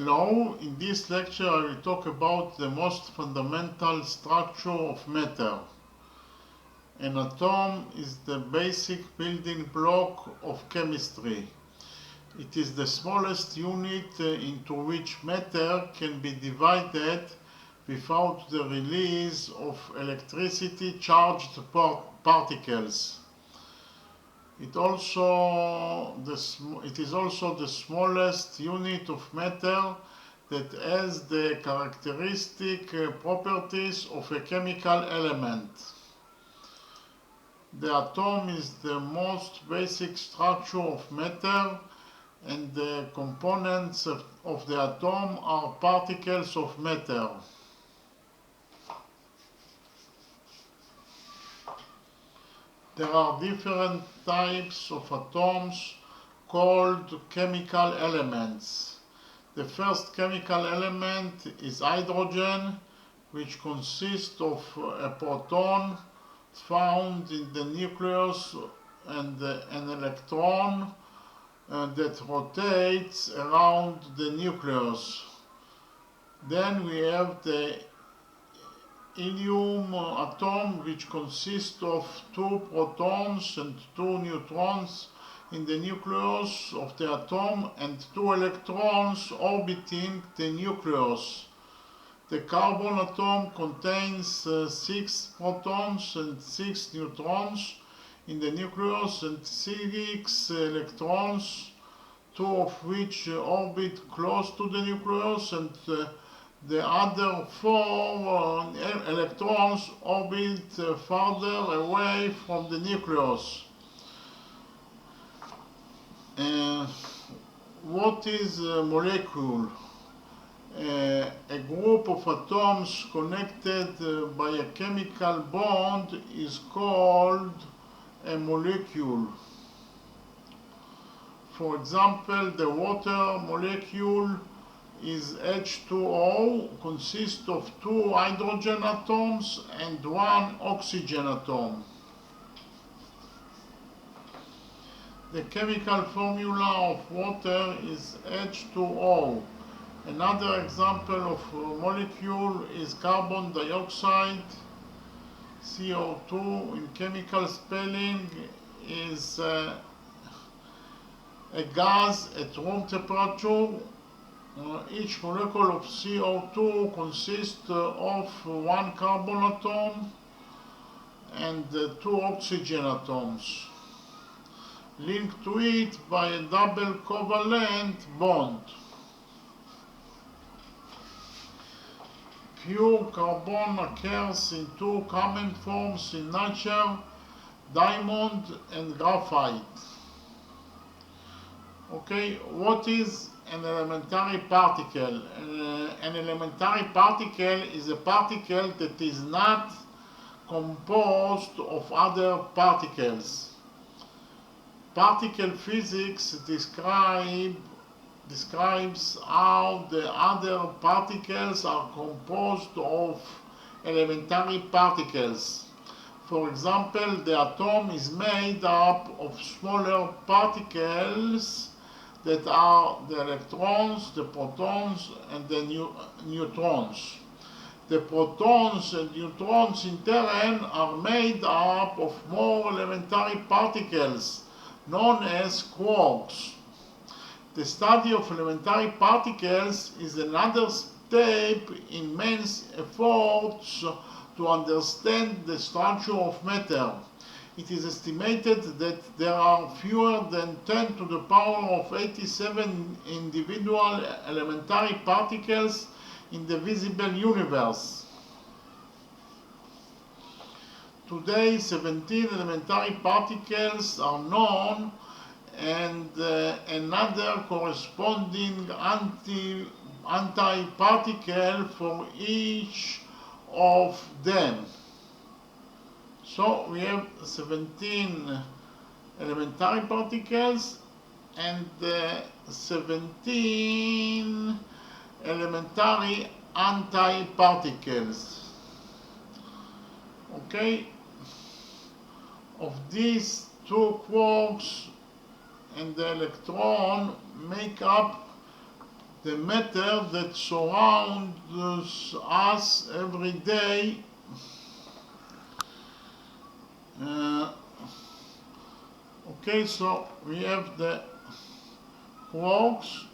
Hello, in this lecture I will talk about the most fundamental structure of matter. An atom is the basic building block of chemistry. It is the smallest unit into which matter can be divided without the release of electricity charged particles. It is also the smallest unit of matter that has the characteristic properties of a chemical element. The atom is the most basic structure of matter, and the components of the atom are particles of matter. There are different types of atoms called chemical elements. The first chemical element is hydrogen, which consists of a proton found in the nucleus and an electron that rotates around the nucleus. Then we have the helium atom, which consists of 2 protons and 2 neutrons in the nucleus of the atom and 2 electrons orbiting the nucleus. The carbon atom contains 6 protons and 6 neutrons in the nucleus and 6 electrons, 2 of which orbit close to the nucleus, and the other 4 electrons orbit farther away from the nucleus. What is a molecule? A group of atoms connected by a chemical bond is called a molecule. For example, the water molecule is H2O, consists of 2 hydrogen atoms and 1 oxygen atom. The chemical formula of water is H2O. Another example of a molecule is carbon dioxide. CO2 in chemical spelling is a gas at room temperature. Each molecule of CO2 consists of 1 carbon atom and 2 oxygen atoms, linked to it by a double covalent bond. Pure carbon occurs in 2 common forms in nature: diamond and graphite. Okay, what is an elementary particle? An elementary particle is a particle that is not composed of other particles. Particle physics describes how the other particles are composed of elementary particles. For example, the atom is made up of smaller particles that are the electrons, the protons, and the neutrons. The protons and neutrons in turn are made up of more elementary particles known as quarks. The study of elementary particles is another step in man's efforts to understand the structure of matter. It is estimated that there are fewer than 10 to the power of 87 individual elementary particles in the visible universe. Today, 17 elementary particles are known, and another corresponding antiparticle for each of them. So we have 17 elementary particles and 17 elementary antiparticles. Okay, of these 2 quarks and the electron make up the matter that surrounds us every day. Okay, so we have the quarks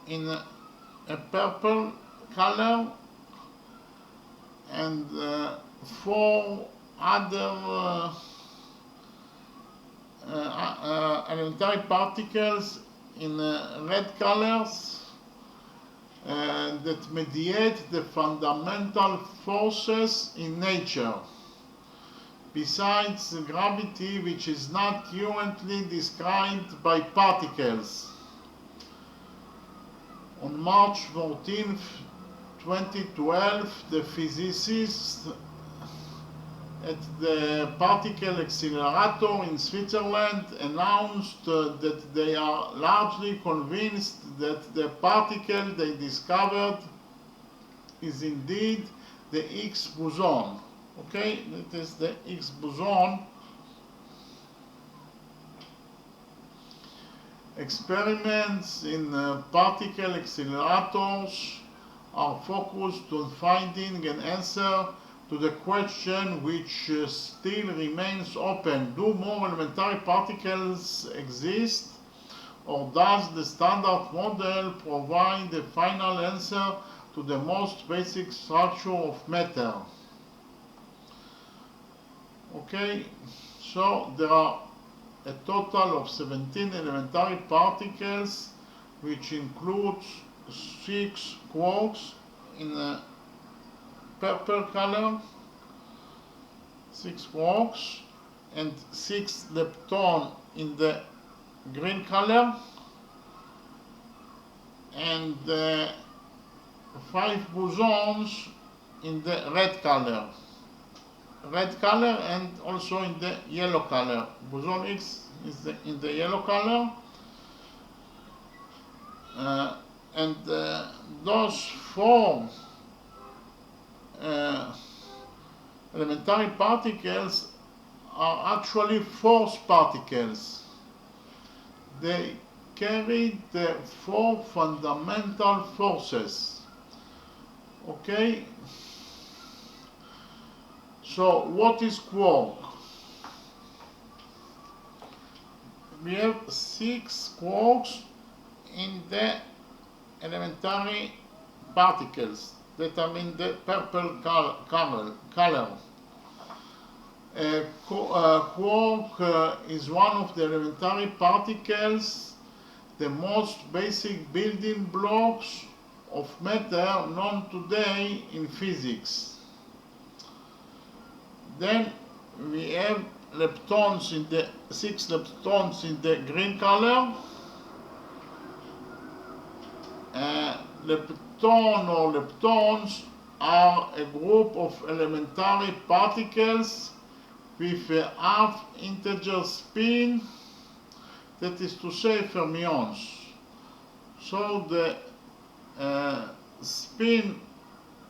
in a purple color, and four other elementary particles in red colors that mediate the fundamental forces in nature, besides gravity, which is not currently described by particles. On March 14, 2012, the physicists at the Particle Accelerator in Switzerland announced that they are largely convinced that the particle they discovered is indeed the Higgs boson. Okay, that is the Higgs boson. Experiments in particle accelerators are focused on finding an answer to the question which still remains open. Do more elementary particles exist, or does the standard model provide the final answer to the most basic structure of matter? Okay, so there are a total of 17 elementary particles, which includes 6 quarks in a purple color, 6 quarks, and 6 leptons in the green color, and 5 bosons in the red color. And also in the yellow color. Boson X is in the yellow color, and those 4 elementary particles are actually force particles. They carry the 4 fundamental forces. Okay? So what is quark? We have 6 quarks in the elementary particles that are in the purple color. Quark is one of the elementary particles, the most basic building blocks of matter known today in physics. Then we have leptons in the 6 leptons in the green color. Leptons are a group of elementary particles with a half integer spin, that is to say fermions. So the spin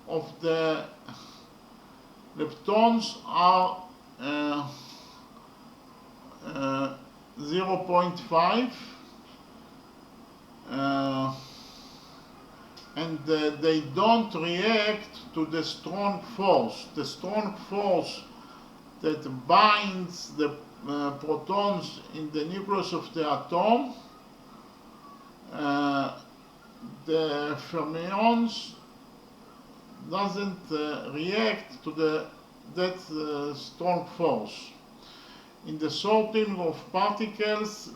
of the leptons are 0.5, and they don't react to the strong force. The strong force that binds the protons in the nucleus of the atom, the fermions doesn't react to that strong force. In the sorting of particles,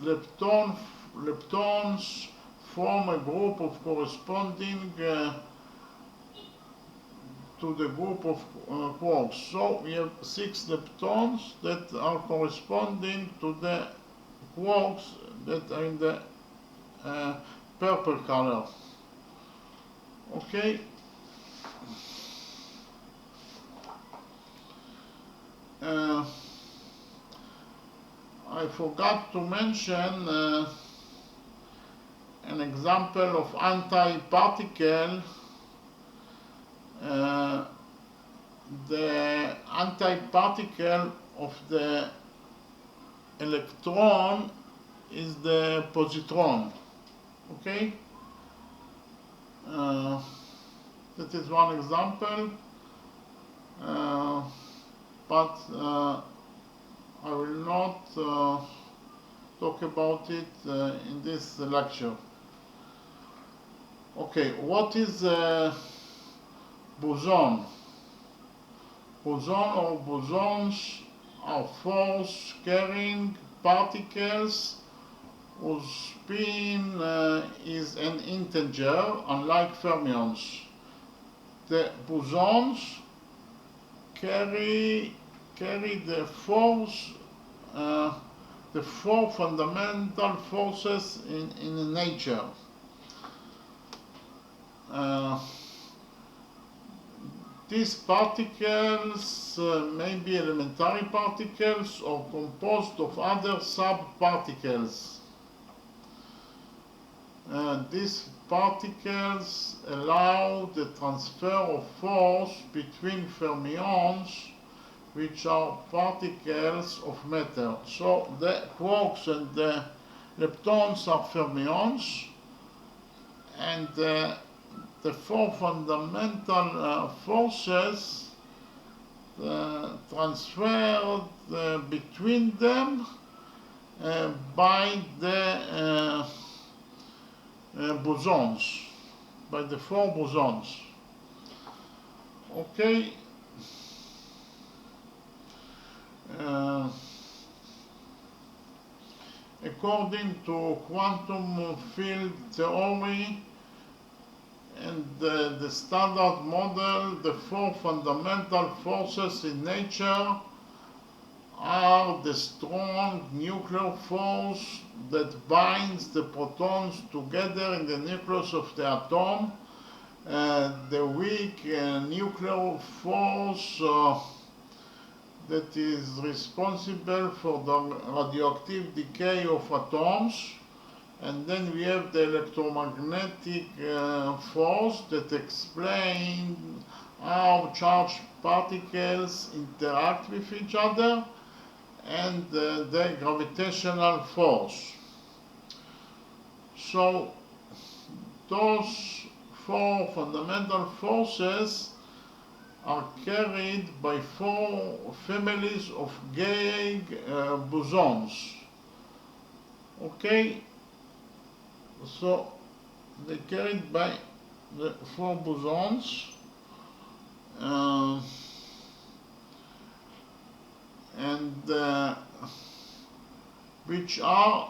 leptons form a group of corresponding to the group of quarks. So we have 6 leptons that are corresponding to the quarks that are in the purple color. Okay. I forgot to mention an example of antiparticle. The antiparticle of the electron is the positron. Okay? That is one example, but I will not talk about it in this lecture. Okay, what is boson? Boson or bosons are force-carrying particles whose spin is an integer, unlike fermions. The bosons carry the force, the four fundamental forces in nature. These particles may be elementary particles or composed of other subparticles. These particles allow the transfer of force between fermions, which are particles of matter. So the quarks and the leptons are fermions, and the four fundamental forces transferred between them by the bosons, by the four bosons. Okay. According to quantum field theory and the standard model, the four fundamental forces in nature are the strong nuclear force that binds the protons together in the nucleus of the atom, the weak nuclear force that is responsible for the radioactive decay of atoms, and then we have the electromagnetic force that explains how charged particles interact with each other, and the gravitational force. So those four fundamental forces are carried by four families of gauge bosons. Okay, so they're carried by the four bosons, and which are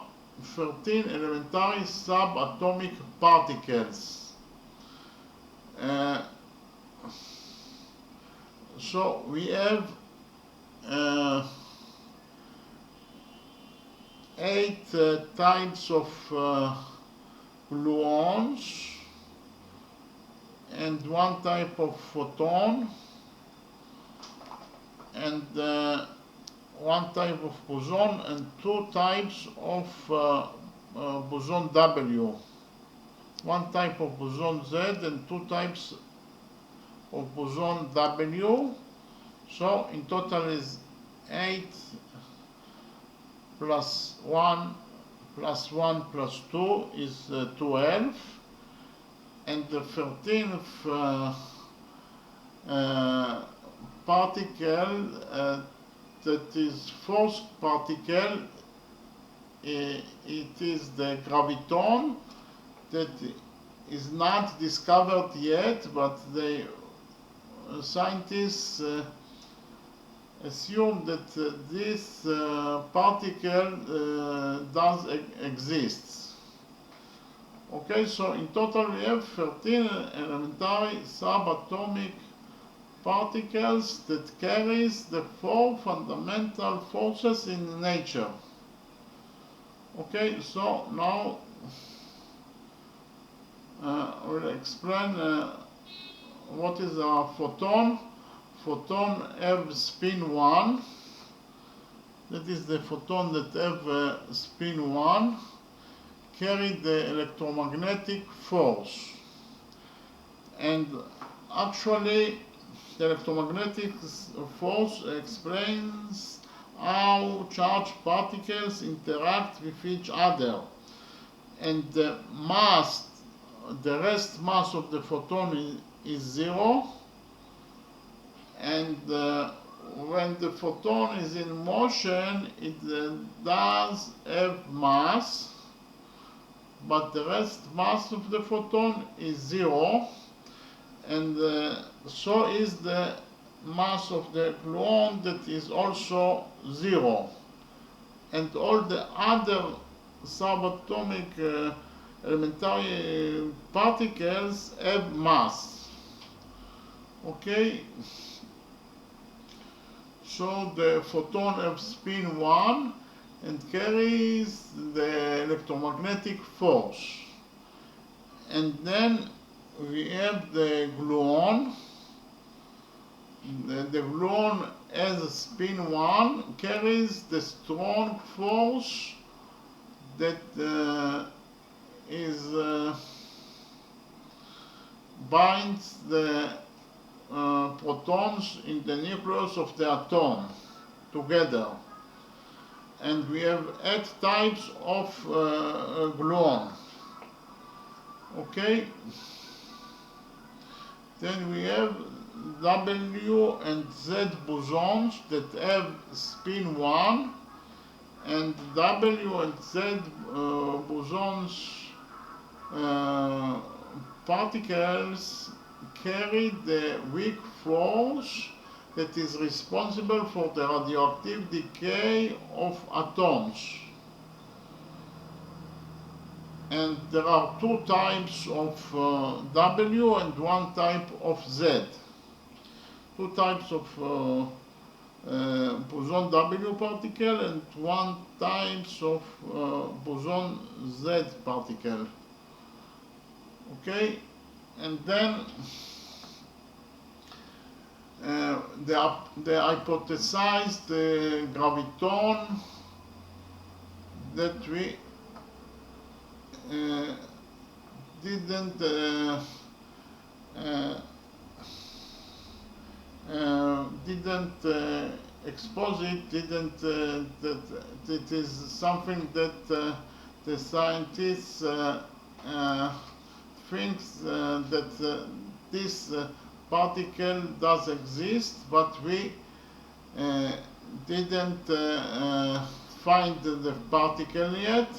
13 elementary subatomic particles. So we have 8 types of gluons and 1 type of photon, and 1 type of boson and 2 types of boson W. 1 type of boson Z and 2 types of boson W. So in total is 8 plus 1 plus 1 plus 2 is 12, and the 13th particle that is force particle, it is the graviton, that is not discovered yet, but the scientists assume that this particle does exist. Okay, so in total we have 13 elementary subatomic particles that carries the four fundamental forces in nature. Okay, so now we'll explain what is a photon. Photon have spin 1. That is the photon that have spin 1, carry the electromagnetic force. And actually the electromagnetic force explains how charged particles interact with each other. And the mass, the rest mass of the photon is 0, and when the photon is in motion, it does have mass, but the rest mass of the photon is 0, and so is the mass of the gluon, that is also 0, and all the other subatomic elementary particles have mass. Okay, so the photon has spin 1 and carries the electromagnetic force, and then we have the gluon. The gluon as a spin 1 carries the strong force that binds the protons in the nucleus of the atom together. And we have 8 types of gluon. Okay? Then we have W and Z bosons that have spin 1, and W and Z bosons particles carry the weak force that is responsible for the radioactive decay of atoms. And there are 2 types of W and 1 type of Z. 2 types of boson W particle and 1 types of boson Z particle. Okay, and then they hypothesized the graviton that we didn't expose it, that it is something that the scientists thinks that this particle does exist, but we didn't find the particle yet,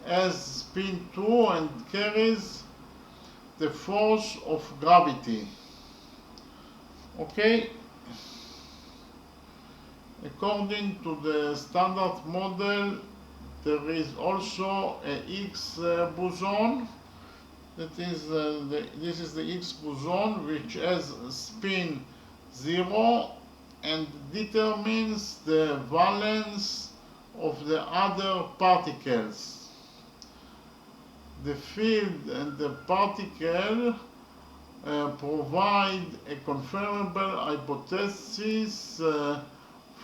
as spin 2 and carries the force of gravity. Okay? According to the standard model, there is also a Higgs boson. That is, this is the Higgs boson, which has spin 0 and determines the valence of the other particles. The field and the particle provide a confirmable hypothesis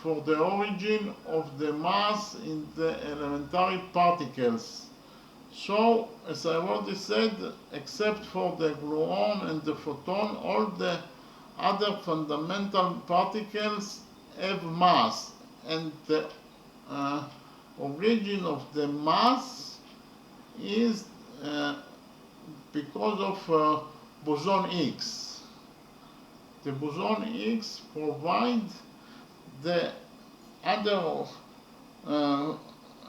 for the origin of the mass in the elementary particles. So, as I already said, except for the gluon and the photon, all the other fundamental particles have mass, and the origin of the mass is because of boson Higgs. The boson Higgs provides the other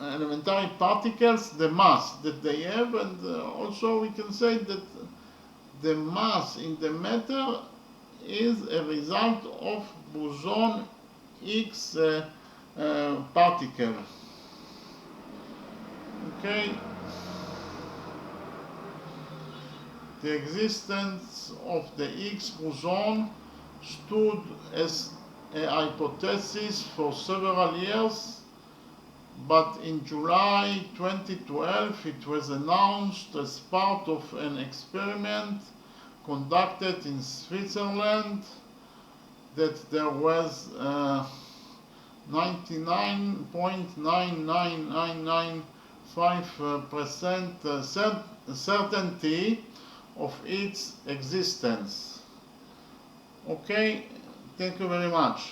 elementary particles the mass that they have, and also we can say that the mass in the matter is a result of boson Higgs particle. Okay. The existence of the Higgs boson stood as a hypothesis for several years, but in July 2012 it was announced as part of an experiment conducted in Switzerland that there was 99.99995% certainty of its existence. Okay, thank you very much.